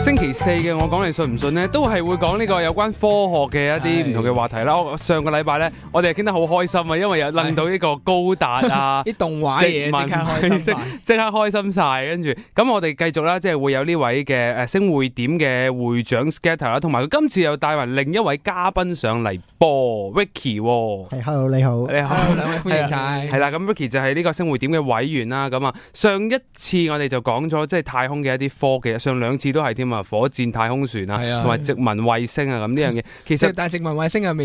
星期四嘅我講你信唔信呢，都係會講呢個有關科學嘅一啲唔同嘅話題啦。上個禮拜呢，我哋係傾得好開心啊，因為有諗到呢個高達啊，啲動畫嘢即刻開心晒，即刻開心晒。跟住咁我哋繼續啦，即係會有呢位嘅星匯點嘅會長 Scatter 啦，同埋佢今次又帶埋另一位嘉賓上嚟播 Ricky。係 Hello 你好，你好，兩位歡迎晒。係啦，咁 Ricky 就係呢個星匯點嘅委員啦。咁啊，上一次我哋就講咗即係太空嘅一啲科技，上兩次都係添啊，火箭、太空船啊，同埋殖民衛星啊，咁呢樣嘢其實但係殖民衛星係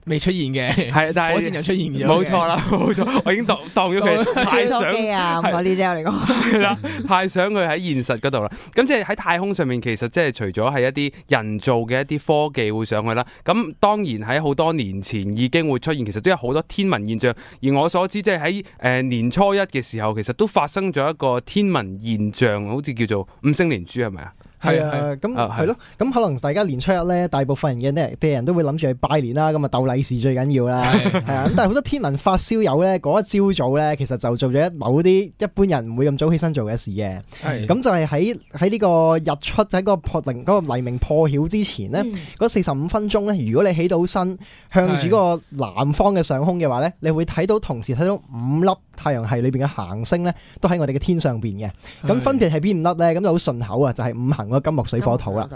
未出現嘅，係但係火箭又出現咗，冇錯啦，冇錯，我已經當咗佢太想機啊咁嗰啲啫，我哋講係啦，太想佢喺現實嗰度啦。咁即係喺太空上面，其實即係除咗係一啲人造嘅一啲科技會上去啦，咁當然喺好多年前已經會出現，其實都有好多天文現象。而我所知，即係喺年初一嘅時候，其實都發生咗一個天文現象，好似叫做五星連珠，係咪啊？係啊，咁係咯，咁可能大家年初一咧，大部分人嘅人都會諗住去拜年啦，咁啊鬥利是最緊要啦，係啊，咁但係好多天文發燒友咧，嗰一朝早咧，其實就做咗某啲一般人唔會咁早起身做嘅事嘅，咁就係喺呢個日出喺嗰個黎明破曉之前咧，嗰45分鐘咧，如果你起到身向住個南方嘅上空嘅話咧，你會同時睇到5粒太陽系裏邊嘅行星咧，都喺我哋嘅天上邊嘅，咁分別係邊5粒咧？咁就好順口啊，就係五行。金木水火土啦，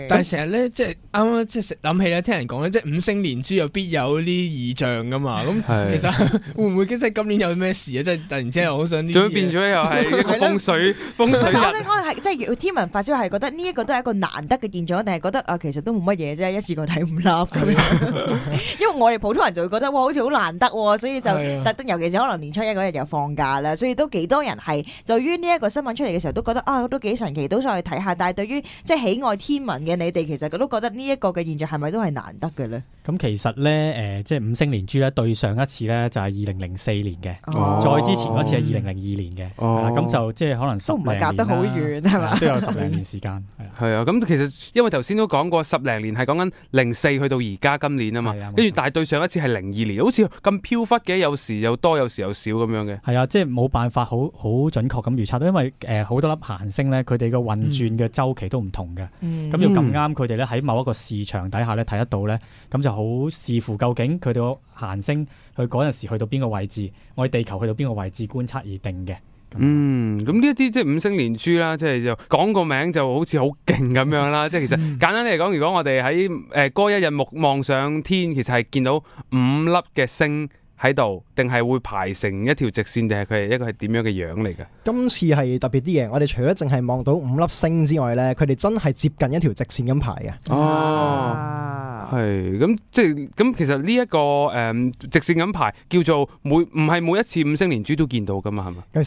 但係成日咧，即係啱啱即係諗起咧，聽人講咧，即係五星連珠又必有啲異象噶嘛。咁其實會唔會即係今年有咩事啊？即係突然之間好想啲，仲變咗又係一個風水日。我係即係天文發燒係覺得呢一個都係一個難得嘅現象，定係覺得啊其實都冇乜嘢啫，一次過睇5粒咁樣。因為我哋普通人就會覺得哇，好似好難得，所以就特登，尤其是可能年初一嗰日又放假啦，所以都幾多人係對於呢一個新聞出嚟嘅時候都覺得啊都幾神奇，都想去睇下。但係對於即係喜愛天文嘅你哋，其實佢都覺得呢一個嘅現象係咪都係難得嘅咧？咁其實咧，即係五星連珠咧，對上一次咧就係2004年嘅，再之前嗰次係2002年嘅，咁就即係可能10零年啦，都唔係隔得好遠係嘛，都有10零年時間。係啊，咁其實因為頭先都講過10零年係講緊04去到而家今年啊嘛，跟住但係對上一次係02年，好似咁飄忽嘅，有時又多，有時又少咁樣嘅。係啊，即係冇辦法好準確咁預測到，因為好多粒行星咧，佢哋嘅運轉嘅週期都唔同嘅，咁要咁啱佢哋咧喺某一個視場底下咧睇得到咧，咁就好視乎究竟佢哋個行星去嗰陣時去到邊個位置，我哋地球去到邊個位置觀察而定嘅。咁呢一啲即係五星連珠啦，即係就講個名就好似好勁咁樣啦。即係其實簡單嚟講，如果我哋喺嗰一日目望上天，其實係見到5粒嘅星喺度，定係會排成一條直線，定係佢係一個係點樣嘅樣嚟㗎？今次係特別啲嘅，我哋除咗淨係望到5粒星之外咧，佢哋真係接近一條直線咁排嘅。係咁，即係咁。其實呢一個直線咁排叫做唔係每一次五星連珠都見到㗎嘛，係嘛？其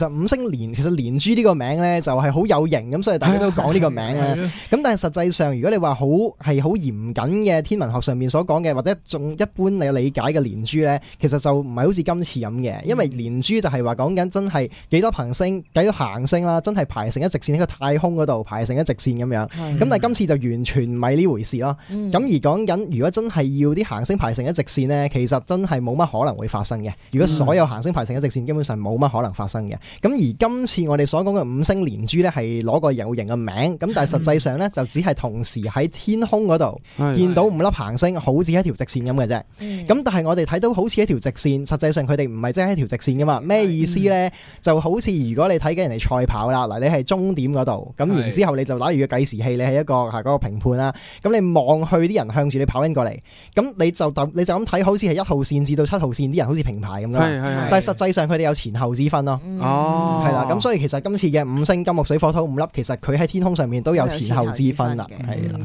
實連珠呢個名咧就係好有型咁，所以大家都講呢個名啊。咁但係實際上，如果你話好嚴謹嘅天文學上面所講嘅，或者仲一般你理解嘅連珠咧，其實就唔係好似今次咁嘅，因為連珠就係話講緊真係幾多行星啦，真係排成一直線喺個太空嗰度排成一直線咁樣。咁但係今次就完全唔係呢回事咯。咁而講緊如果真係要啲行星排成一直線咧，其實真係冇乜可能會發生嘅。如果所有行星排成一直線，基本上冇乜可能發生嘅。咁而今次我哋所講嘅五星連珠咧，係攞個有型嘅名，咁但係實際上咧就只係同時喺天空嗰度見到5粒行星，好似一條直線咁嘅啫。咁但係我哋睇到好似一條直線，實際上佢哋唔係真係一條直線噶嘛。咩意思咧？就好似如果你睇緊人哋賽跑啦，嗱你係終點嗰度，咁然之後你就打住個計時器，你係一個嗰個評判啦。咁你望去啲人向住你跑緊過嚟，咁你就咁睇，好似係1號線至到7號線啲人好似平排咁樣。但係實際上佢哋有前後之分咯。係啦，咁所以其實今次嘅五星金木水火土5粒，其實佢喺天空上面都有前後之分啦。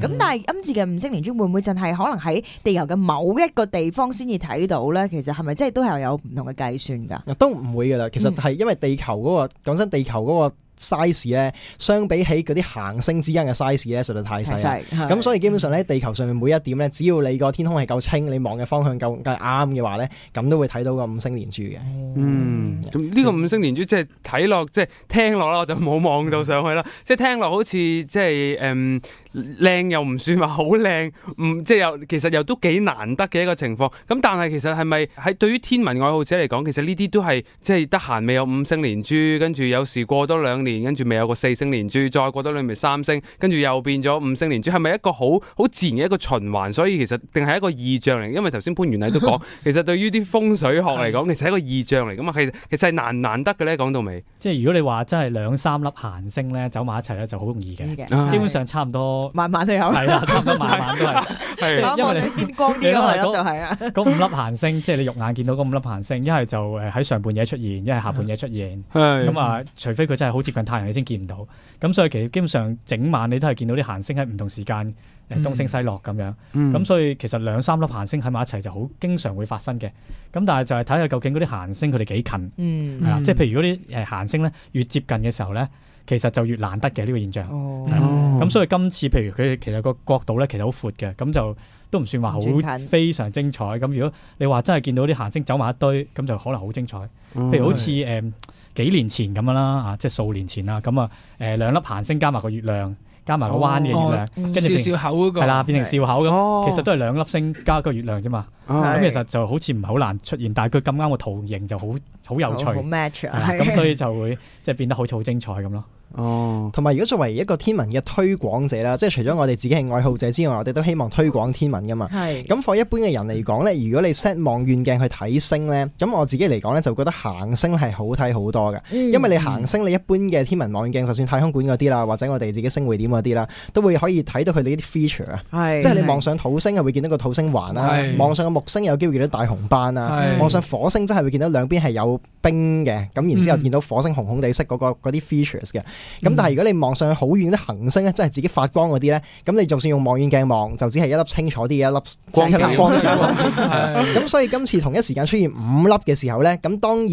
咁但係今次嘅五星連珠會唔會淨係可能喺地球嘅某一個地方先至睇到咧？其實係咪即係都係有唔同嘅計算㗎？都唔會㗎啦。其實係因為地球嗰個講真，地球嗰個size 咧，相比起嗰啲行星之間嘅 size 咧，實在太細。咁所以基本上咧，地球上面每一點咧，只要你個天空係夠清，你望嘅方向夠啱嘅話咧，咁都會睇到個五星連珠嘅。咁呢個五星連珠即係睇落，即係聽落啦，我就冇望到上去啦。即係聽落好似即係靚又唔算話好靚，即係其實又都幾難得嘅一個情況。咁但係其實係咪喺對於天文愛好者嚟講，其實呢啲都係即係得閒未有五星連珠，跟住有時過多2年。年，跟住未有個4星連珠，再過多兩年3星，跟住又變咗5星連珠，係咪一個好自然嘅一個循環？所以其實定係一個異象嚟？因為頭先潘元禮都講，其實對於啲風水學嚟講，其實係一個異象嚟噶嘛。其實係難得嘅咧。講到尾，即係如果你話真係2-3粒行星咧走埋一齊咧，就好容易嘅。基本上差唔多晚晚都有，係啦，差唔多晚晚都係。因為你天光啲咯，就係啊。嗰5粒行星，即係你肉眼見到嗰5粒行星，一係就喺上半夜出現，一係下半夜出現。咁啊，除非佢真係好接近太陽，你先見唔到。咁所以其實基本上整晚你都係見到啲行星喺唔同時間東升西落咁樣。咁所以其實2-3粒行星喺埋一齊就好經常會發生嘅。咁但係就係睇下究竟嗰啲行星佢哋幾近。係啦，即係譬如嗰啲行星咧越接近嘅時候咧，其實就越難得嘅呢個現象。咁所以今次譬如佢其實個角度咧其實好闊嘅，咁就都唔算話好非常精彩。咁如果你話真係見到啲行星走埋一堆，咁就可能好精彩。譬如好似幾年前咁樣啦，即係數年前啦，咁啊2粒行星加埋個月亮，加埋個彎嘅月亮，跟住笑口嗰個係啦，變成笑口咁。其實都係2粒星加個月亮啫嘛。咁其實就好似唔係好難出現，但係佢咁啱個圖形就好有趣，好 match 啊。咁所以就會即係變得好似好精彩咁咯。同埋如果作為一個天文嘅推廣者啦，即係除咗我哋自己係愛好者之外，我哋都希望推廣天文噶嘛。咁對一般嘅人嚟講咧，如果你 set 望遠鏡去睇星咧，咁我自己嚟講咧就覺得行星係好睇好多嘅。因為你行星，你一般嘅天文望遠鏡，就算太空館嗰啲啦，或者我哋自己星匯點嗰啲啦，都會可以睇到佢哋啲 feature 啊。即係你望上土星係會見到個土星環啦，望上個木星有機會見到大紅斑啊，望上火星真係會見到兩邊係有冰嘅，咁然之後見到火星紅紅地色嗰啲 features 嘅。咁但係如果你望上去好遠啲行星咧，真係自己發光嗰啲咧，咁你就算用望遠鏡望，就只係一粒清楚啲嘅一粒光條。咁所以今次同一時間出現5粒嘅時候咧，咁當然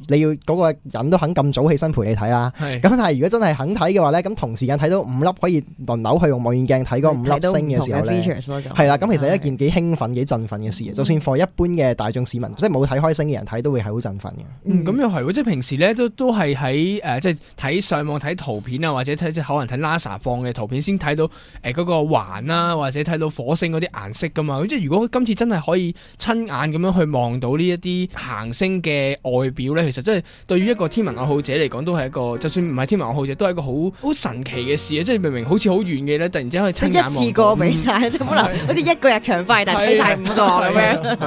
你要嗰個人都肯咁早起身陪你睇啦。咁但係如果真係肯睇嘅話咧，咁同時間睇到5粒可以輪流去用望遠鏡睇嗰5粒星嘅時候咧，係啦，咁其實係一件幾興奮、幾振奮嘅事。就算 for 一般嘅大眾市民，即係冇睇開星嘅人睇，都會係好振奮嘅。咁又係喎，即係平時咧都係喺即係睇上網睇圖片啊，或者睇即係可能睇 NASA 放嘅圖片先睇到嗰個環啦，或者睇到火星嗰啲顏色噶嘛。咁即係如果今次真係可以親眼咁樣去望到呢一啲行星嘅外表咧，其實真係對於一個天文愛好者嚟講，都係一個就算唔係天文愛好者，都係一個好神奇嘅事啊！即係明明好似好遠嘅咧，突然之間可以親眼望到。一次過俾晒，即係可能好似一個日長快，但係睇晒5個咁樣。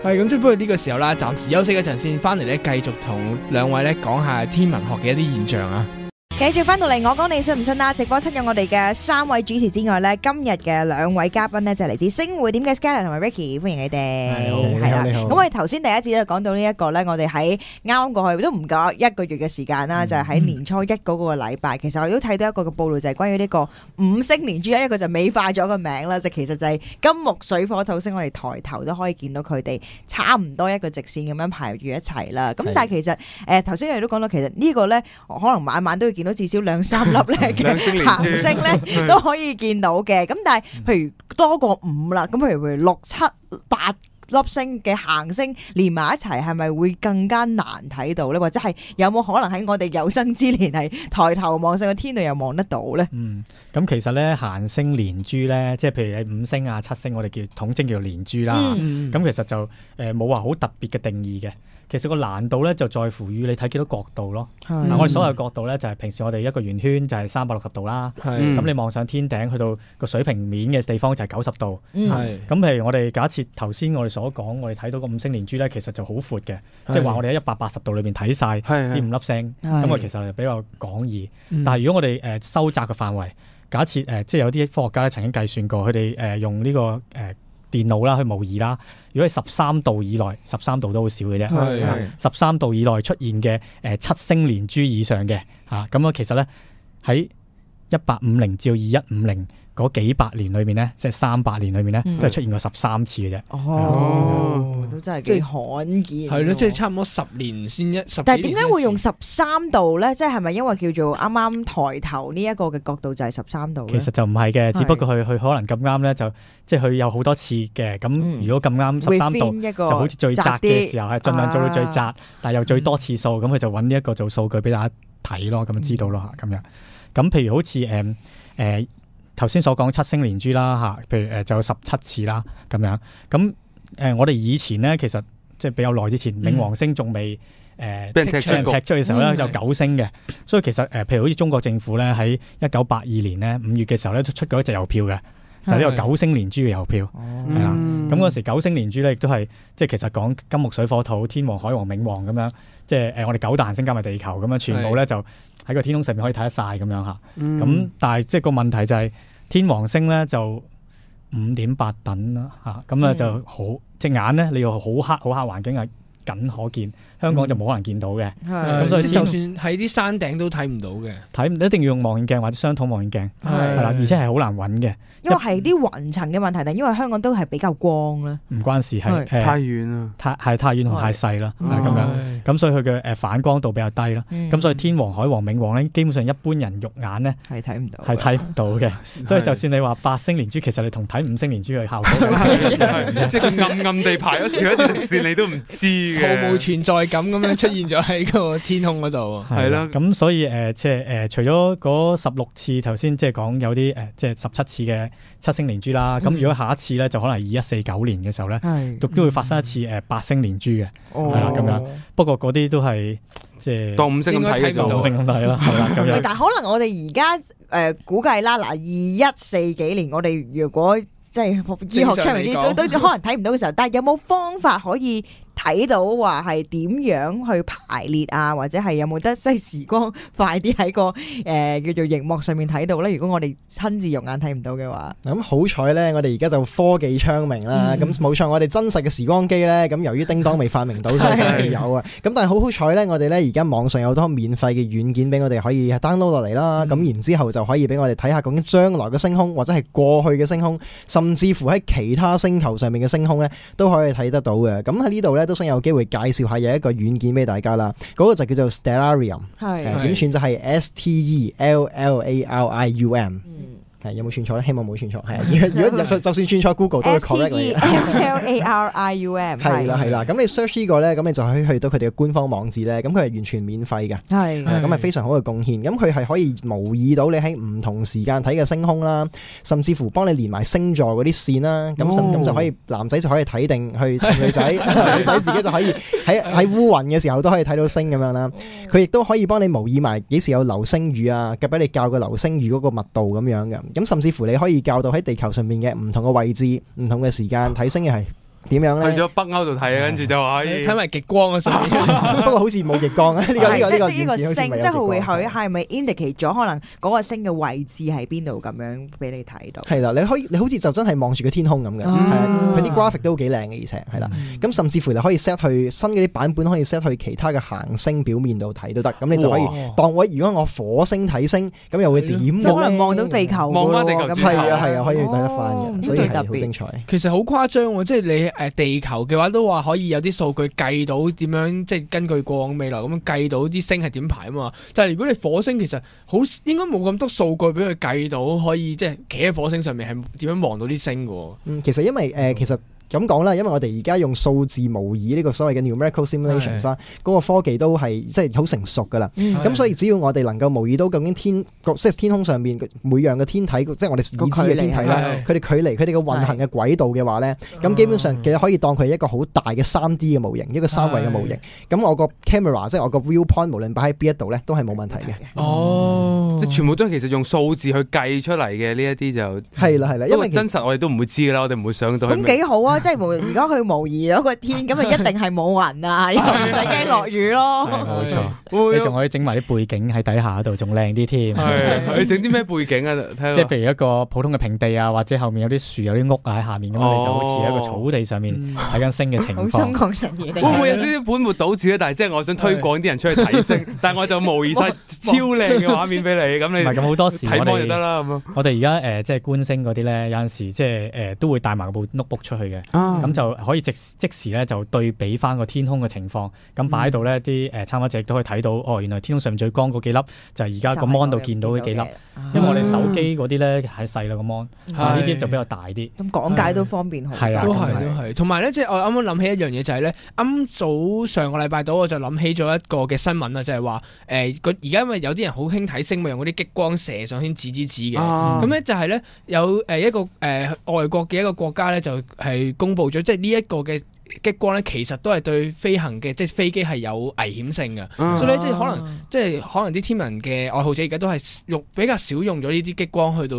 係咁，即係不過呢個時候啦，暫時休息一陣先，翻嚟咧繼續同兩位咧講下天文學嘅一啲現象啊。繼續翻到嚟，我講你信唔信啦？直播室有我哋嘅3位主持之外咧，今日嘅2位嘉賓咧就嚟自星匯點嘅 Skyler 同埋 Ricky， 歡迎你哋。係啦，咁我哋頭先第一節就講到呢一個咧，我哋喺啱啱過去都唔夠1個月嘅時間啦，就係喺年初1嗰個禮拜，其實我都睇到一個嘅報道，就係關於呢個5星連珠，一個就美化咗個名啦，就其實就係金木水火土星，我哋抬頭都可以見到佢哋差唔多一個直線咁樣排住一齊啦。咁但係其實頭先我哋都講到，其實呢個咧可能晚晚都要見到至少2-3粒咧嘅行星咧都可以見到嘅，咁但係譬如多過5啦，咁譬如6、7、8粒星嘅行星連埋一齊，係咪會更加難睇到咧？或者係有冇可能喺我哋有生之年係抬頭望上個天度又望得到咧？咁其實咧行星連珠咧，即係譬如你5星啊、7星，我哋統稱叫做連珠啦。咁其實就冇話好特別嘅定義嘅。其實個難度咧就在乎於你睇幾多角度咯。嗱，我哋所謂角度咧就係平時我哋一個圓圈就係360度啦。咁你望上天頂去到個水平面嘅地方就係90度。咁譬如我哋假設頭先我哋所講，我哋睇到個5星連珠咧，其實就好闊嘅，即係話我哋喺180度裏邊睇晒呢5粒星。咁啊其實係比較廣義。但係如果我哋收窄嘅範圍，假設即係有啲科學家咧曾經計算過，佢哋用呢個電腦啦去模擬啦，如果係13度以內，13度都好少嘅啫。13度以內出現嘅7星連珠以上嘅咁其實咧喺1850至2150嗰幾百年裏面咧，即係300年裏面咧，都係出現過13次嘅啫。都真係幾罕見。係咯，即係差唔多10年先10。但係點解會用13度咧？即係咪因為叫做啱啱抬頭呢一個嘅角度就係13度咧？其實就唔係嘅，只不過佢可能咁啱咧，就即係佢有好多次嘅。咁如果咁啱13度就好似最窄嘅時候，係盡量做到最窄，但係又最多次數，咁佢就揾呢一個做數據俾大家睇咯，咁就知道咯咁樣。咁譬如好似頭先所講7星連珠啦譬如就有17次啦咁樣。咁我哋以前咧其實即係比較耐之前，冥王星仲未俾人踢出局踢出嘅時候咧有9星嘅，所以其實譬如好似中國政府咧喺1982年咧5月嘅時候咧都出過一隻郵票嘅，就係呢個9星連珠嘅郵票，係啦。咁嗰時9星連珠咧亦都係即係其實講金木水火土天王海王冥王咁樣，即係我哋9大行星加埋地球咁樣，全部咧就喺個天空上面可以睇得晒咁樣嚇。咁但係即係個問題就係天王星咧就5.8等啦嚇，咁就好隻眼咧你要好黑環境係僅可見，香港就冇可能見到嘅。咁所以即係就算喺啲山頂都睇唔到嘅，一定要用望遠鏡或者雙筒望遠鏡，係啦，而且係好難揾嘅。因為係啲雲層嘅問題，定因為香港都係比較光咧？唔關事，係太遠啦，太遠同太細啦，咁樣。咁所以佢嘅反光度比較低啦。咁所以天王、海王、冥王咧，基本上一般人肉眼咧係睇唔到，係睇唔到嘅。所以就算你話8星連珠，其實你同睇5星連珠嘅效果即係佢暗暗地排咗少一條直線，你都唔知嘅，毫無存在感咁樣出現咗喺個天空嗰度。係啦，咁所以即係除咗嗰16次頭先即係講有啲即係17次嘅7星連珠啦。咁如果下一次咧就可能2149年嘅時候咧，都會發生一次8星連珠嘅，係啦咁樣。不過嗰啲都係即係當5星咁睇嘅，當5星咁睇啦，係啦咁樣。但係可能我哋而家估計啦，嗱2140幾年，我哋如果即係醫學出嚟啲都可能睇唔到嘅時候，但係有冇方法可以睇到話係點樣去排列啊，或者係有冇得即係時光快啲喺個叫做熒幕上面睇到咧？如果我哋親自肉眼睇唔到嘅話，咁好彩咧，我哋而家就科技昌明啦。咁冇錯，我哋真實嘅時光機咧，咁由於叮當未發明到，所以先有啊。咁但係好彩咧，我哋咧而家網上有好多免費嘅軟件俾我哋可以 download 落嚟啦。咁然之後就可以俾我哋睇下究竟將來嘅星空，或者係過去嘅星空，甚至乎喺其他星球上面嘅星空咧，都可以睇得到嘅。咁喺呢度咧，都想有機會介紹下有一個軟件俾大家啦。嗰個就叫做 Stellarium， 點串就係 STELLARIUM。有冇串錯咧？希望冇串錯。係如果就算串錯 ，Google 都會 correct 你。STELLARIUM 係啦。咁你 search 呢個咧，咁你就可以去到佢哋嘅官方網址咧。咁佢係完全免費嘅。咁係非常好嘅貢獻。咁佢係可以模擬到你喺唔同時間睇嘅星空啦，甚至乎幫你連埋星座嗰啲線啦。咁就可以男仔就可以睇定去女仔，女仔自己就可以喺烏雲嘅時候都可以睇到星咁樣啦。佢亦都可以幫你模擬埋幾時有流星雨啊，俾你校個流星雨嗰個密度咁樣嘅。咁甚至乎你可以校到喺地球上面嘅唔同嘅位置、唔同嘅時間睇星嘅係點樣咧？去咗北歐度睇，跟住就可以睇埋極光啊！上面不過好似冇極光啊！呢個星，即係佢會係咪 indicate 咗可能嗰個星嘅位置喺邊度咁樣俾你睇到？係啦，你好似就真係望住個天空咁嘅，佢啲 graphic 都幾靚嘅，而且係啦。咁甚至乎你可以 set 去新嗰啲版本，可以 set 去其他嘅行星表面度睇都得。咁你就可以當如果我火星睇星，咁又會點？就可能望到地球，望翻地球。係啊，可以睇得翻嘅，所以係好精彩。其實好誇張喎，即係你地球嘅話都話可以有啲數據計到點樣，即係根據過往未來咁樣計到啲星係點排啊嘛。但係如果你火星其實好應該冇咁多數據俾佢計到，可以即係企喺火星上面係點樣望到啲星嘅。其實因為其實。咁講啦，因為我哋而家用數字模擬呢個所謂嘅 numerical simulations 啦，嗰個科技都係即係好成熟噶啦。咁所以只要我哋能夠模擬到究竟即係天空上面每樣嘅天體，即係我哋已知嘅天體啦，佢哋距離佢哋嘅運行嘅軌道嘅話咧，咁基本上其實可以當佢係一個好大嘅3D 嘅模型，一個3維嘅模型。咁我個 camera 即係我個 viewpoint 無論擺喺邊一度咧，都係冇問題嘅。即係全部都係其實用數字去計出嚟嘅呢一啲就係啦，因為真實我哋都唔會知㗎啦，我哋唔會上到去。咁幾好啊！即係如果佢模擬咗個天，咁啊一定係冇雲啊，又唔使驚落雨咯。冇錯，你仲可以整埋啲背景喺底下度，仲靚啲添。你整啲咩背景啊？即係譬如一個普通嘅平地啊，或者後面有啲樹、有啲屋啊喺下面，咁你就好似一個草地上面睇緊星嘅情況。好心曠神怡。會唔會有少少本末倒置咧？但係即係我想推廣啲人出去睇星，但係我就模擬晒超靚嘅畫面俾你，咁你唔係咁好多時睇波就得啦。咁我哋而家即係觀星嗰啲咧，有陣時即係都會帶埋部 notebook 出去嘅，咁就可以即時咧就對比翻個天空嘅情況，咁擺喺度咧啲參加者都可以睇到，原來天空上面最光嗰幾粒就係而家個 mon 度見到嗰幾粒，因為我哋手機嗰啲咧係細啦個 mon，呢啲就比較大啲。咁講解都方便好多。都係。同埋咧，即係我啱啱諗起一樣嘢就係咧，早上個禮拜度我就諗起咗一個嘅新聞啊，就係話而家因為有啲人好興睇星，咪用嗰啲激光射上天指嘅，咁咧就係咧有一個外國嘅一個國家咧就係公佈咗，即係呢一個嘅激光咧，其實都係對飛行嘅即係飛機係有危險性嘅，嗯所以咧即係可能啲天文嘅愛好者而家都係比較少用咗呢啲激光去到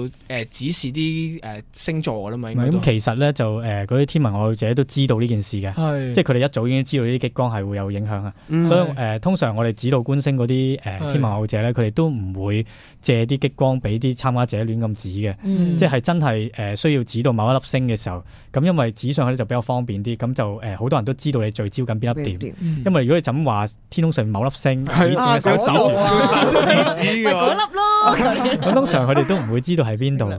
指示啲星座噶啦嘛。咁其實咧就嗰啲天文愛好者都知道呢件事嘅，即係佢哋一早已經知道呢啲激光係會有影響啊。所以通常我哋指導觀星嗰啲天文愛好者咧，佢哋都唔會借啲激光俾啲參加者亂咁指嘅，即係真係需要指到某一粒星嘅時候，咁因為指上去咧就比較方便啲，咁就好多人都知道你聚焦緊邊粒點。因為如果你就咁話天空上面某粒星指住嘅手指咪嗰粒咯。咁通常佢哋都唔會知道喺邊度，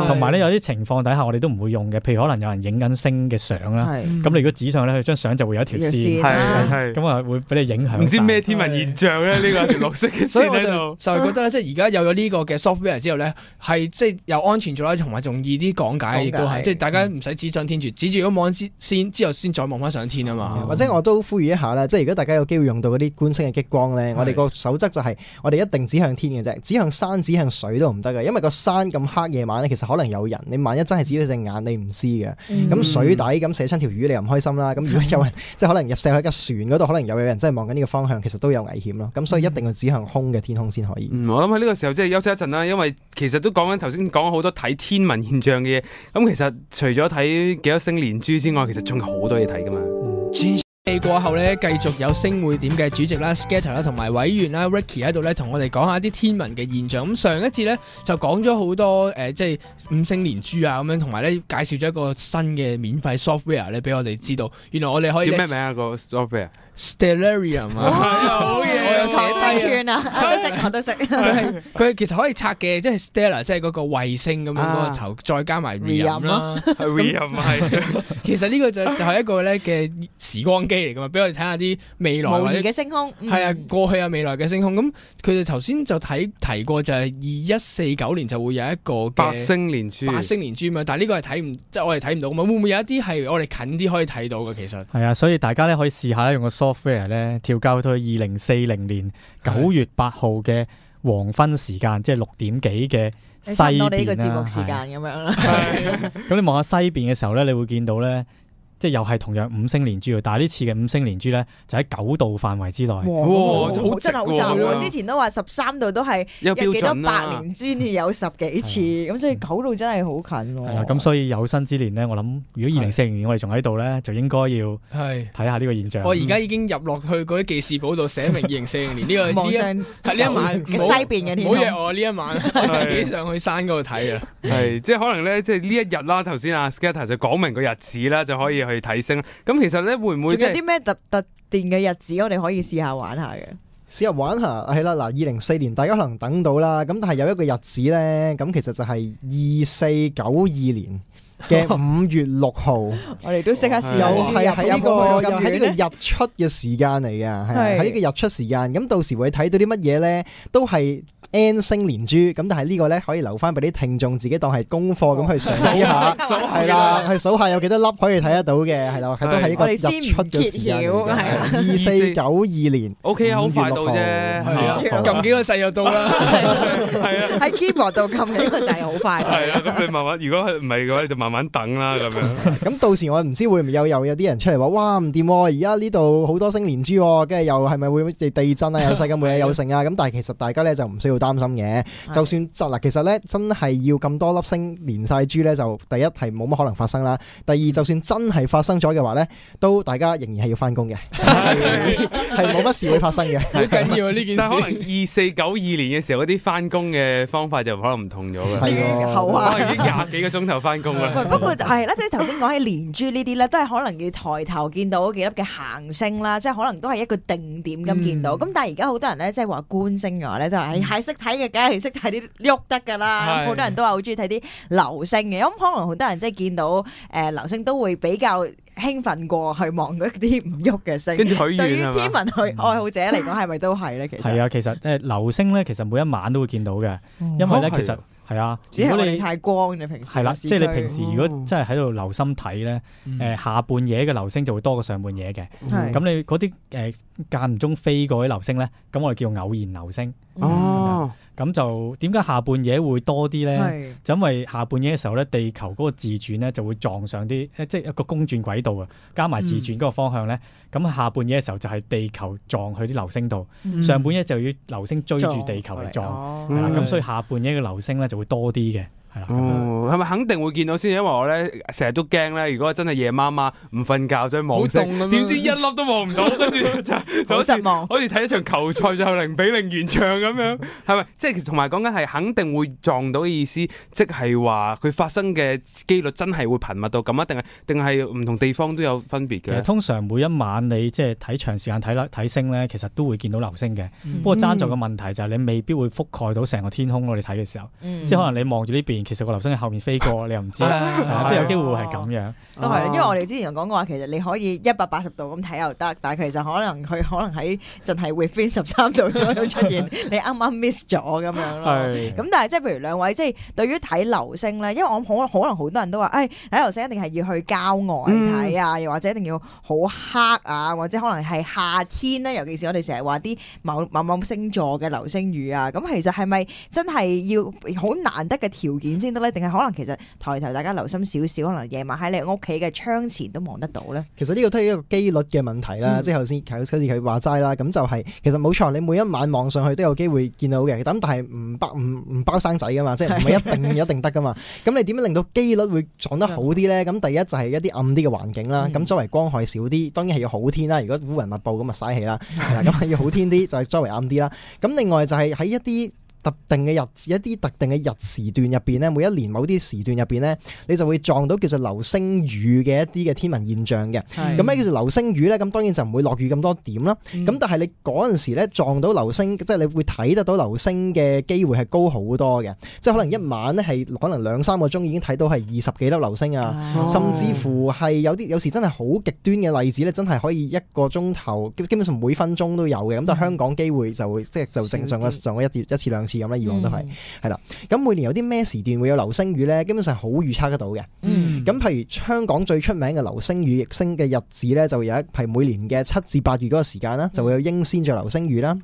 同埋咧有啲情況底下我哋都唔會用嘅，譬如可能有人影緊星嘅相啦，咁你如果指上咧，佢張相就會有一條線，咁啊會俾你影響。唔知咩天文現象咧？呢個條綠色嘅線喺度，就係覺得咧，即係而家有咗呢個嘅 software 之後咧，係即係又安全咗啦，同埋容易啲講解，亦都係即係大家唔使指上天住，指住嗰網先之後先再望翻上天啊嘛。或者我都呼籲一下啦，即係如果大家有機會用到嗰啲觀星嘅激光咧，我哋個守則就係我哋一定指向天嘅啫，指向山、指向水都唔得嘅，因為個山咁黑夜晚咧，其實可能有人，你萬一真係指到隻眼，你唔知嘅。咁水底咁射親條魚，你又唔開心啦。咁如果有人即係可能入射喺架船嗰度，可能有人真係望緊呢個方向，其實都有危險咯。咁所以一定要指向空嘅天空先可以。我諗喺呢個時候即係休息一陣啦，因為其實都講緊頭先講好多睇天文現象嘅嘢。咁其實除咗睇幾多星連珠之外，其實仲有好多嘢睇噶嘛。過後咧，繼續有星匯點嘅主席啦 Scatter 啦，同埋委員啦 Ricky 喺度咧，同我哋講下啲天文嘅現象。咁上一節咧就講咗好多即係五星連珠啊咁樣，同埋咧介紹咗一個新嘅免費 software 咧，俾我哋知道，原來我哋可以叫咩名啊？個 software Stellarium 啊，好嘢，我有寫低我都識。佢其實可以拆嘅，即係 Stellar， 即係嗰個衛星咁樣嗰個頭，再加埋 Rium 啦。Rium 係，其實呢個就係一個咧嘅時光機嚟噶嘛，俾我哋睇下啲未來模擬嘅星空。係啊，過去啊，未來嘅星空。咁佢哋頭先就提過，就係2149年就會有一個嘅8星連珠嘛。但係呢個係睇唔，即係我哋睇唔到嘛。會唔會有一啲係我哋近啲可以睇到嘅？其實係啊，所以大家咧可以試下用個software 咧調校到去2040年9月8號嘅黃昏時間，即係6點幾嘅西邊啦。我哋呢個節目時間咁樣啦。咁你望下西邊嘅時候咧，你會見到咧。即係又係同樣五星連珠，但係呢次嘅五星連珠咧就喺9度範圍之內。哇，真係好窄喎！之前都話13度都係有幾多白連珠，有10幾次，咁所以9度真係好近喎。係啦，咁所以有生之年咧，我諗如果2040年我哋仲喺度咧，就應該要睇下呢個現象。我而家已經入落去嗰啲記事簿度寫明2040年呢個網上係呢一晚西邊嘅天空。唔好約我呢一晚，我自己上去山嗰度睇啊。係即係可能咧，即係呢一日啦。頭先阿 Scatter 就講明個日子啦，就可以去睇星。咁其實咧會唔會仲有啲咩特定嘅日子，我哋可以試下玩下嘅？試下玩下係啦，嗱2004年大家可能等到啦，咁但係有一個日子咧，咁其實就係2492年嘅5月6號，我哋都即刻試下。係呢個日出嘅時間嚟嘅，係喺呢個日出時間。咁到時會睇到啲乜嘢咧？都係 N 星連珠，咁但係呢個咧可以留翻俾啲聽眾自己當係功課咁去嘗試下，係啦，去數下有幾多粒可以睇得到嘅，係啦，係都係一個日出嘅時間。2492年，OK 啊，好快到啫，撳幾個掣就到啦，係啊，喺 keyboard 度撳幾個掣好快。係啊，咁你慢慢，如果唔係嘅話，你就慢慢等啦，咁樣。咁到時我唔知會唔會有啲人出嚟話，哇唔掂喎，而家呢度好多星連珠，跟住又係咪會地震啊，有世界末日有成啊？咁但係其實大家咧就唔需要擔心嘅，就算其實咧真係要咁多粒星連晒珠咧，就第一係冇乜可能發生啦。第二，就算真係發生咗嘅話咧，都大家仍然係要翻工嘅，係冇乜事會發生嘅。好緊要啊呢件事。但係可能2492年嘅時候嗰啲翻工嘅方法就可能唔同咗嘅，係後啊，可能已經20幾個鐘頭翻工啦。不過係啦，即係頭先講起連珠呢啲咧，都係可能要抬頭見到嗰幾粒嘅行星啦，即係可能都係一個定點咁見到。咁但係而家好多人咧，即係話觀星嘅話咧，就係識睇嘅，梗係識睇啲喐得㗎啦。好多人都話好中意睇啲流星嘅，咁可能好多人即係見到流星都會比較興奮過去望嗰啲唔喐嘅星。跟住許願，對於天文愛好者嚟講，係咪都係咧？其實係啊，其實流星咧，其實每一晚都會見到嘅，因為咧其實。係啊，只係我哋太光，你平時係啦，即係你平時如果真係喺度留心睇咧，下半夜嘅流星就會多過上半夜嘅。咁你嗰啲間唔中飛過啲流星咧，咁我哋叫偶然流星。哦，咁就點解下半夜會多啲咧？係就因為下半夜嘅時候咧，地球嗰個自轉咧就會撞上啲，即係一個公轉軌道啊，加埋自轉嗰個方向咧，咁下半夜嘅時候就係地球撞去啲流星度，上半夜就要流星追住地球嚟撞，係啦，咁所以下半夜嘅流星咧就會多啲嘅。係啦，哦，係咪肯定會見到先？因為我咧成日都驚咧，如果真係夜媽媽唔瞓覺想望星，好凍咁樣點知一粒都望唔到，跟住就好似失望好似睇一場球賽最後0-0完場咁樣，係咪？即係同埋講緊係肯定會撞到嘅意思，即係話佢發生嘅機率真係會頻密到咁啊？定係唔同地方都有分別嘅？其實通常每一晚你即係睇長時間睇星咧，其實都會見到流星嘅。不過爭在個問題就係你未必會覆蓋到成個天空咯。你睇嘅時候，即係可能你望住呢邊。其實個流星喺後面飛過，你又唔知，即係有機會係咁樣。都係，因為我哋之前講過話，其實你可以180度咁睇又得，但係其實可能喺淨係 within 13度嗰度出現，你啱啱 miss 咗咁樣咯。咁但係即係譬如兩位，即係對於睇流星咧，因為我可能好多人都話，睇流星一定係要去郊外睇啊，又或者一定要好黑啊，或者可能係夏天咧，尤其是我哋成日話啲某星座嘅流星雨啊，咁其實係咪真係要好難得嘅條件先得咧？定係可能其實抬頭大家留心少少，可能夜晚喺你屋企嘅窗前都望得到咧。其實呢個都係一個機率嘅問題啦，即係頭先好似佢話齋啦，咁就係其實冇錯，你每一晚望上去都有機會見到嘅，咁但係唔包生仔噶嘛，即係唔係一定得噶嘛。咁你點樣令到機率會撞得好啲咧？咁第一就係一啲暗啲嘅環境啦，咁周圍光害少啲，當然係要好天啦。如果烏雲密佈咁啊嘥氣啦，咁係要好天啲，就係周圍暗啲啦。咁另外就係喺一啲特定嘅日子，一啲特定嘅日時段入邊咧，每一年某啲時段入邊咧，你就會撞到叫做流星雨嘅一啲嘅天文現象嘅。咁咩叫做流星雨咧？咁當然就唔會落雨咁多點啦。咁但係你嗰陣時咧撞到流星，即係你會睇得到流星嘅機會係高好多嘅。即係可能一晚咧係可能2-3個鐘已經睇到係20幾粒流星啊，甚至乎係有時真係好極端嘅例子咧，真係可以1個鐘頭基本上每分鐘都有嘅。咁但係香港機會就會即係就正常嘅撞過一次兩次咁啦，以往都係啦。咁每年有啲咩時段會有流星雨咧？基本上好預測得到嘅。咁譬如香港最出名嘅流星雨逆星嘅日子咧，就會有一係每年嘅7至8月嗰個時間啦，就會有英仙座流星雨啦。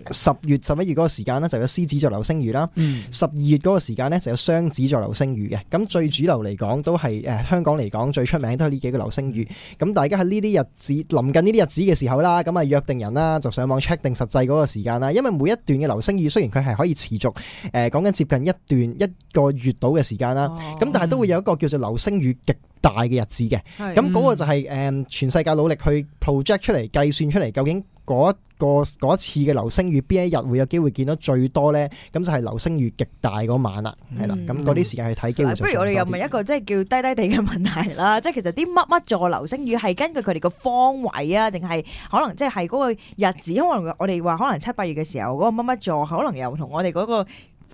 10月11月嗰個時間咧，就有獅子座流星雨啦。12月嗰個時間咧，就有雙子座流星雨嘅。咁最主流嚟講都係香港嚟講最出名都係呢幾個流星雨。咁大家喺呢啲日子臨近呢啲日子嘅時候啦，咁啊約定人啦，就上網 check 定實際嗰個時間啦。因為每一段嘅流星雨雖然佢係可以持續講緊接近1個月度嘅時間啦，咁但係都會有一個叫做流星雨極大嘅日子嘅。咁嗰個就係全世界努力去 project 出嚟計算出嚟，究竟嗰一次嘅流星雨邊一日會有機會見到最多咧？咁就係流星雨極大嗰晚啦，係啦。咁嗰啲時間去睇機會就不如我哋又問一個即係叫低低地嘅問題啦，即係其實啲乜座流星雨係根據佢哋個方位啊，定係可能即係嗰個日子？可能我哋話可能7、8月嘅時候嗰個乜座，可能又同我哋嗰個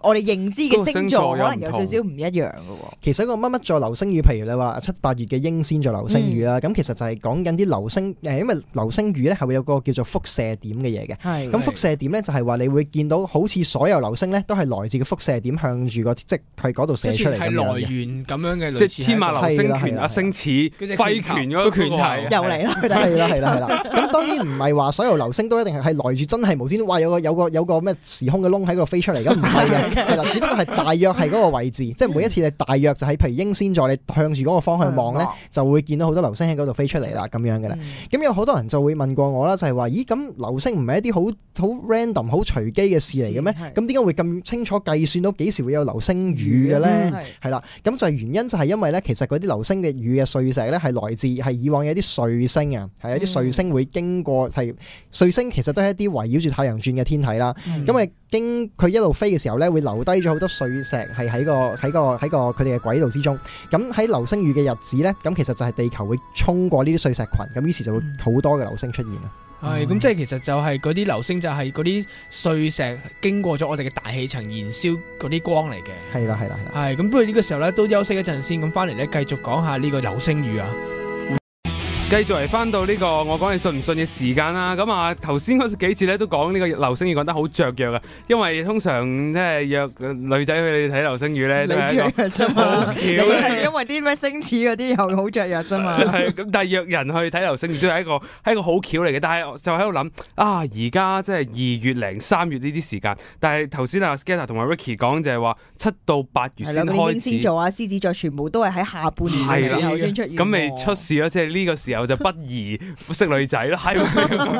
我哋認知嘅星座可能有少少唔一樣嘅喎。其實個乜座流星雨，譬如你話7、8月嘅英仙座流星雨啦，咁其實就係講緊啲流星因為流星雨咧係會有個叫做輻射點嘅嘢嘅。咁輻射點咧就係話你會見到好似所有流星咧都係來自個輻射點向住即係嗰度射出嚟咁樣嘅。係來源咁樣嘅，即係天馬流星拳啊，星矢揮拳嗰個拳頭又嚟啦，係啦。咁當然唔係話所有流星都一定係來住真係無端端哇有個咩時空嘅窿喺嗰度飛出嚟，咁唔係嘅。係啦，只不過係大約係嗰個位置，即係每一次你大約就喺譬如英仙座，你向住嗰個方向望咧，就會見到好多流星喺嗰度飛出嚟啦，咁樣嘅啦。咁有好多人就會問過我啦，就係話：咦，咁流星唔係一啲好 random、好隨機嘅事嚟嘅咩？咁點解會咁清楚計算到幾時會有流星雨嘅咧？係啦，咁就係原因就係因為咧，其實嗰啲流星嘅雨嘅碎石咧，係來自係以往有啲彗星啊，係有啲彗星會經過係彗星，其實都係一啲圍繞住太陽轉嘅天體啦。咁啊經佢一路飛嘅時候咧，會留低咗好多碎石係喺個佢哋嘅軌道之中。咁喺流星雨嘅日子咧，咁其實就係地球會衝過呢啲碎石群，咁於是就會好多嘅流星出現啦。係咁，即係其實就係嗰啲流星就係嗰啲碎石經過咗我哋嘅大氣層燃燒嗰啲光嚟嘅。係啦。係咁，不過呢個時候咧都休息一陣先，咁翻嚟咧繼續講下呢個流星雨啊。繼續嚟翻到呢個我講你信唔信嘅時間啦，咁啊頭先嗰幾次咧都講呢個流星雨講得好雀躍啊，因為通常即係約女仔去睇流星雨咧，你雀躍啫嘛，你係因為啲咩星矢嗰啲又好雀躍啫嘛。係咁，但係約人去睇流星雨都係一個好橋嚟嘅，但係就喺度諗啊，而家即係2月零3月呢啲時間，但係頭先阿 Skata 同埋 Ricky 講就係話7到8月先開始。先做啊，獅子座全部都係喺下半年嘅時候先出現。咁未出事咯，即係呢個時候就不宜識女仔咯，係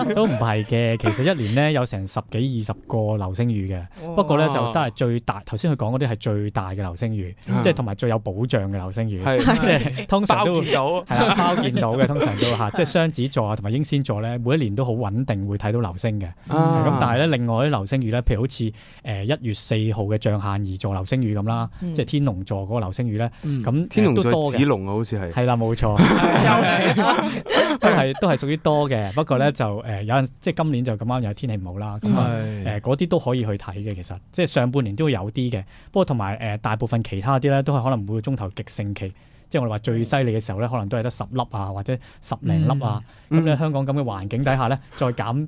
咪？都唔係嘅，其實一年咧有成10幾20個流星雨嘅，不過咧就都係最大。頭先佢講嗰啲係最大嘅流星雨，即係同埋最有保障嘅流星雨，即係通常都包見到，係啦，包見到嘅，通常都嚇，即係雙子座啊同埋英仙座咧，每一年都好穩定會睇到流星嘅。咁但係咧，另外啲流星雨咧，譬如好似1月4號嘅象限兒座流星雨咁啦，即係天龍座嗰個流星雨咧，咁天龍座都多嘅。子龍啊，好似係。係啦，冇錯，都係屬於多嘅。不過咧就有陣即係今年就咁啱有天氣唔好啦，咁嗰啲都可以去睇嘅。其實即係上半年都會有啲嘅，不過同埋大部分其他啲咧都係可能每個鐘頭極盛期。即係我哋話最犀利嘅時候咧，可能都係得10粒啊，或者10零粒啊。咁你香港咁嘅環境底下咧，再減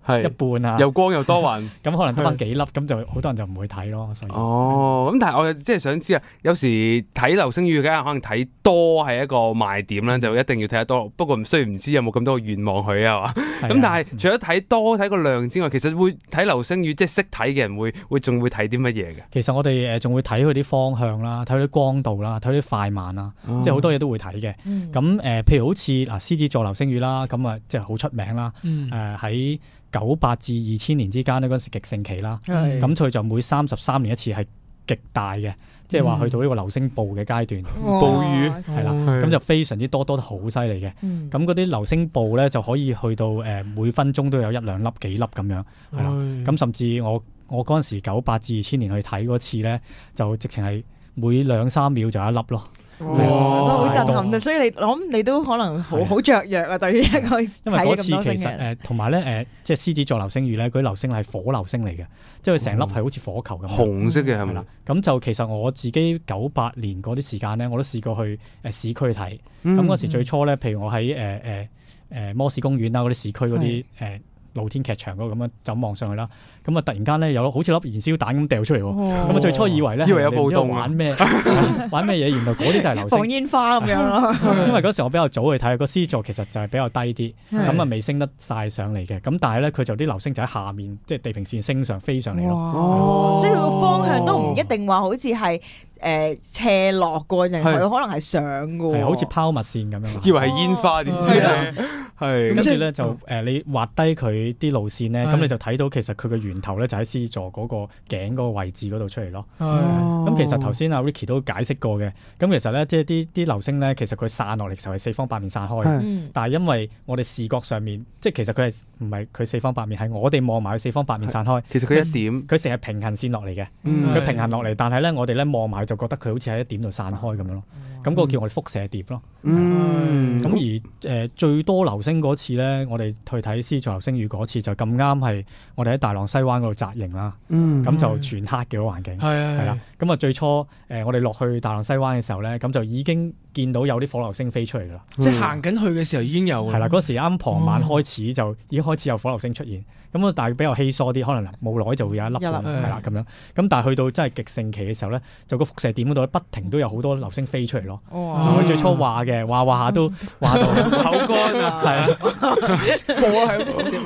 一半啊，又光又多雲，咁可能得翻幾粒，咁就好多人就唔會睇咯。所以咁但係我即係想知啊，有時睇流星雨嘅可能睇多係一個賣點啦，就一定要睇得多。不過雖然唔知有冇咁多個願望佢啊嘛。咁但係除咗睇多睇個量之外，其實會睇流星雨，即係識睇嘅人會仲會睇啲乜嘢嘅？其實我哋仲會睇佢啲方向啦，睇佢啲光度啦，睇佢啲快慢啦，即係好多嘢都會睇嘅。咁譬如好似獅子座流星雨啦，咁啊即係好出名啦。喺98至2000年之間呢，嗰陣時極盛期啦，咁佢就每33年一次係極大嘅，即係話去到呢個流星暴嘅階段，暴雨係啦，咁就非常之多得好犀利嘅。咁嗰啲流星暴咧就可以去到每分鐘都有1、2粒、幾粒咁樣，係啦。咁甚至我嗰陣時98至2000年去睇嗰次咧，就直情係每2、3秒就1粒咯。都好震撼啊！所以你諗你都可能好雀躍啊，對於一個因為嗰次其實同埋咧即係獅子座流星雨咧，嗰啲流星係火流星嚟嘅，即係佢成粒係好似火球咁，紅色嘅係咪啦？咁就其實我自己98年嗰啲時間咧，我都試過去市區睇。咁嗰時最初咧，譬如我喺摩士公園啦，嗰啲市區嗰啲露天劇場嗰個咁樣就望上去啦，咁啊突然間咧有好似粒燃燒彈咁掉出嚟喎，咁啊最初以為有暴動玩咩嘢，原來嗰啲就係流星放煙花咁樣咯。因為嗰時我比較早去睇，個獅座其實就係比較低啲，咁啊未升得晒上嚟嘅，咁但係咧佢就啲流星就喺下面，即係地平線升上飛上嚟咯。所以佢個方向都唔一定話好似係斜落過，人佢可能係上嘅，好似拋物線咁樣。以為係煙花，點知咧係跟住咧就你畫低佢啲路線咧，咁你就睇到其實佢嘅源頭咧就喺獅子座嗰個頸嗰個位置嗰度出嚟咯。咁其實頭先阿 Ricky 都解釋過嘅，咁其實咧即係啲流星咧，其實佢散落嚟嘅時候係四方八面散開，但係因為我哋視覺上面，即係其實佢係唔係佢四方八面，係我哋望埋佢四方八面散開。其實佢一點，佢成日平行線落嚟嘅，佢平行落嚟，但係咧我哋咧望埋就覺得佢好似喺一點度散開咁樣咯。咁嗰個叫我哋輻射碟咯。咁而最多流星嗰次咧，我哋去睇獅子座流星雨嗰次就咁啱係我哋喺大浪西灣嗰度紮營啦。咁就全黑嘅個環境，係啦。咁啊最初我哋落去大浪西灣嘅時候咧，咁就已經見到有啲火流星飛出嚟噶啦。即係行緊去嘅時候已經有。係啦，嗰時啱傍晚開始就已經開始有火流星出現。咁但係比較稀疏啲，可能冇耐就會有一粒係啦咁樣。咁但係去到真係極盛期嘅時候咧，就個輻射點嗰度不停都有好多流星飛出嚟咯。佢最初話下都話到口乾啊，係啊，我係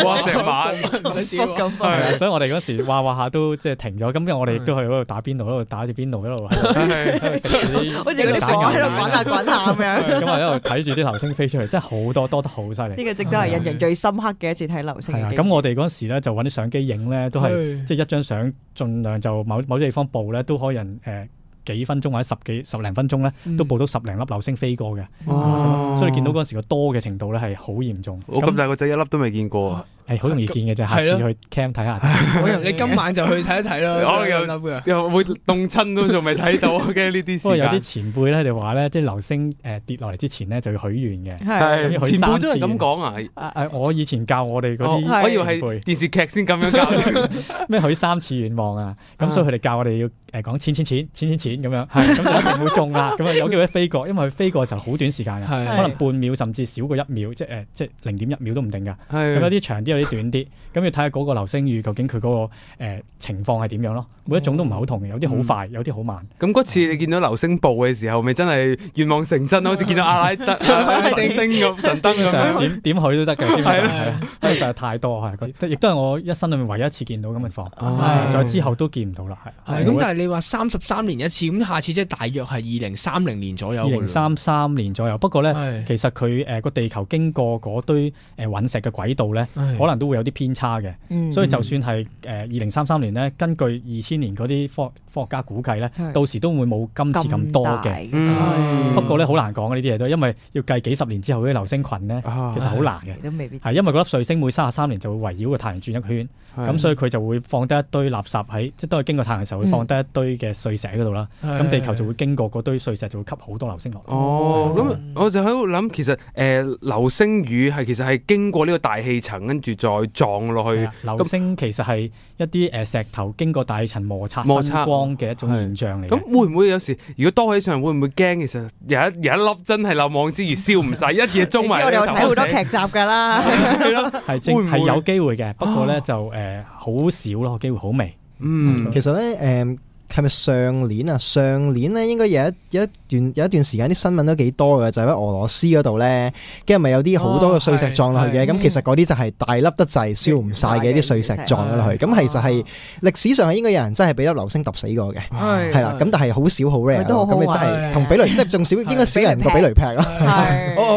哇成晚咁係啊，所以我哋嗰時話下都即係停咗。咁因為我哋亦都去嗰度打邊爐，喺度打住邊爐，一路喺度食啲好似嗰啲火喺度滾下滾下咁樣。咁啊一路睇住啲流星飛出嚟，真係好多得好犀利。呢個值得係印象最深刻嘅一次睇流星。咁我哋嗰時咧就揾啲相機影咧，都係即係一張相，盡量就某啲地方報咧，都可以人幾分鐘或者十零分鐘咧，都報到10零粒流星飛過嘅。所以你見到嗰陣時個多嘅程度咧係好嚴重。我咁大個仔一粒都未見過啊！好容易見嘅啫，下次去 cam 睇下。你今晚就去睇一睇咯。又會凍親都仲未睇到嘅呢啲時間。不過有啲前輩咧就話咧，即係流星跌落嚟之前咧就要許願嘅。係前輩都係咁講啊！我以前教我哋嗰啲，我以為係電視劇先咁樣教咩許3次願望啊！咁所以佢哋教我哋要講錢咁樣，咁就一定會中啦。咁啊有機會飛過，因為佢飛過嘅時候好短時間嘅，可能半秒甚至少過1秒，即係0.1秒都唔定㗎。咁有啲長啲，有啲短啲，咁要睇下嗰個流星雨究竟佢嗰個情況係點樣咯。每一種都唔係好同嘅，有啲好快，有啲好慢。咁嗰次你見到流星暴嘅時候，咪真係願望成真，好似見到阿拉德叮咁神燈咁，點許都得嘅。基本上係，因為實在太多係，亦都係我一生裏面唯一一次見到咁嘅況。再之後都見唔到啦。係咁，但係你話33年一次，咁下次即係大約係2030年左右。2033年左右。不過咧，其實佢個地球經過嗰堆隕石嘅軌道咧，可能都會有啲偏差嘅。所以就算係2033年咧，根據2000年嗰啲科學家估計咧，到時都會冇今次咁多嘅。不過咧好難講呢啲嘢都，因為要計幾十年之後啲流星群咧，其實好難嘅。都未必係因為嗰粒彗星每33年就會圍繞個太陽轉一圈，咁所以佢就會放低一堆垃圾喺，即係都係經過太陽嘅時候會放低一堆嘅碎石嗰度啦。咁地球就會經過嗰堆碎石，就會吸好多流星落。咁我就喺度諗，其實流星雨其實係經過呢個大氣層，跟住再撞落去。流星其實係一啲石頭經過大氣層摩擦生光嘅一種現象嚟。咁會唔會有時如果多起上，會唔會驚？其實有一粒真係漏網之魚燒唔晒，一嘢中埋。我哋有睇好多劇集㗎啦，係有機會嘅，不過咧就好少咯，機會好微。其實咧係咪上年啊？上年咧應該有一段時間啲新聞都幾多嘅，就喺俄羅斯嗰度咧，跟住咪有啲好多嘅碎石撞落去嘅。咁其實嗰啲就係大粒得滯燒唔晒嘅啲碎石撞咗落去。咁其實係歷史上應該有人真係俾粒流星揼死過嘅，係啦。咁但係好少好 rare，咁你真係同比雷即係仲少，應該少人過比雷劈咯。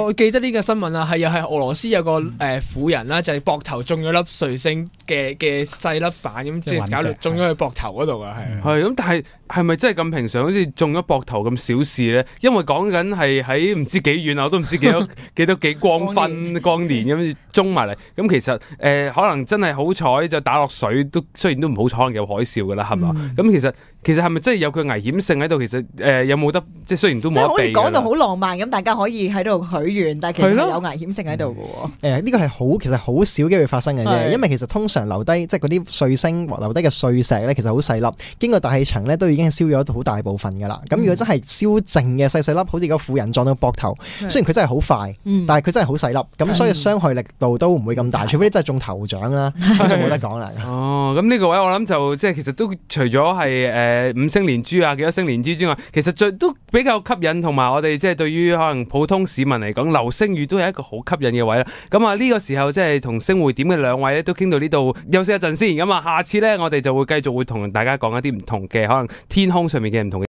我記得呢個新聞啊，又係俄羅斯有個婦人啦，就係膊頭中咗粒彗星嘅細粒板咁，即係搞到中咗佢膊頭嗰度啊，係咁。但係咪真係咁平常？好似中咗膊頭咁小事咧？因為講緊係喺唔知幾遠啊，我都唔知幾多幾光分光年咁中埋嚟。咁其實可能真係好彩就打落水，都雖然都唔好彩，可能有海嘯噶啦，係嘛？咁其實係咪真係有佢危險性喺度？其實有冇得即係雖然都冇得避。即係好似講到好浪漫咁，大家可以喺度許願，但係其實有危險性喺度嘅喎。呢個係其實好少機會發生嘅啫，因為其實通常留低即係嗰啲碎星或留低嘅碎石咧，其實好細粒，經過大氣層咧都已經燒咗好大部分㗎啦。咁如果真係燒剩嘅細粒，好似個婦人撞到膊頭，雖然佢真係好快，但係佢真係好細粒，咁所以傷害力度都唔會咁大，除非你真係中頭獎啦，咁就冇得講啦。咁呢個位我諗就即係其實都除咗係5星連珠啊，幾多星連珠之外，其實都比較吸引，同埋我哋即係對於可能普通市民嚟講，流星雨都係一個好吸引嘅位啦。咁啊呢個時候即係同星匯點嘅兩位咧都傾到呢度，休息一陣先。咁啊下次咧我哋就會繼續會同大家講一啲唔同嘅可能天空上面嘅唔同嘅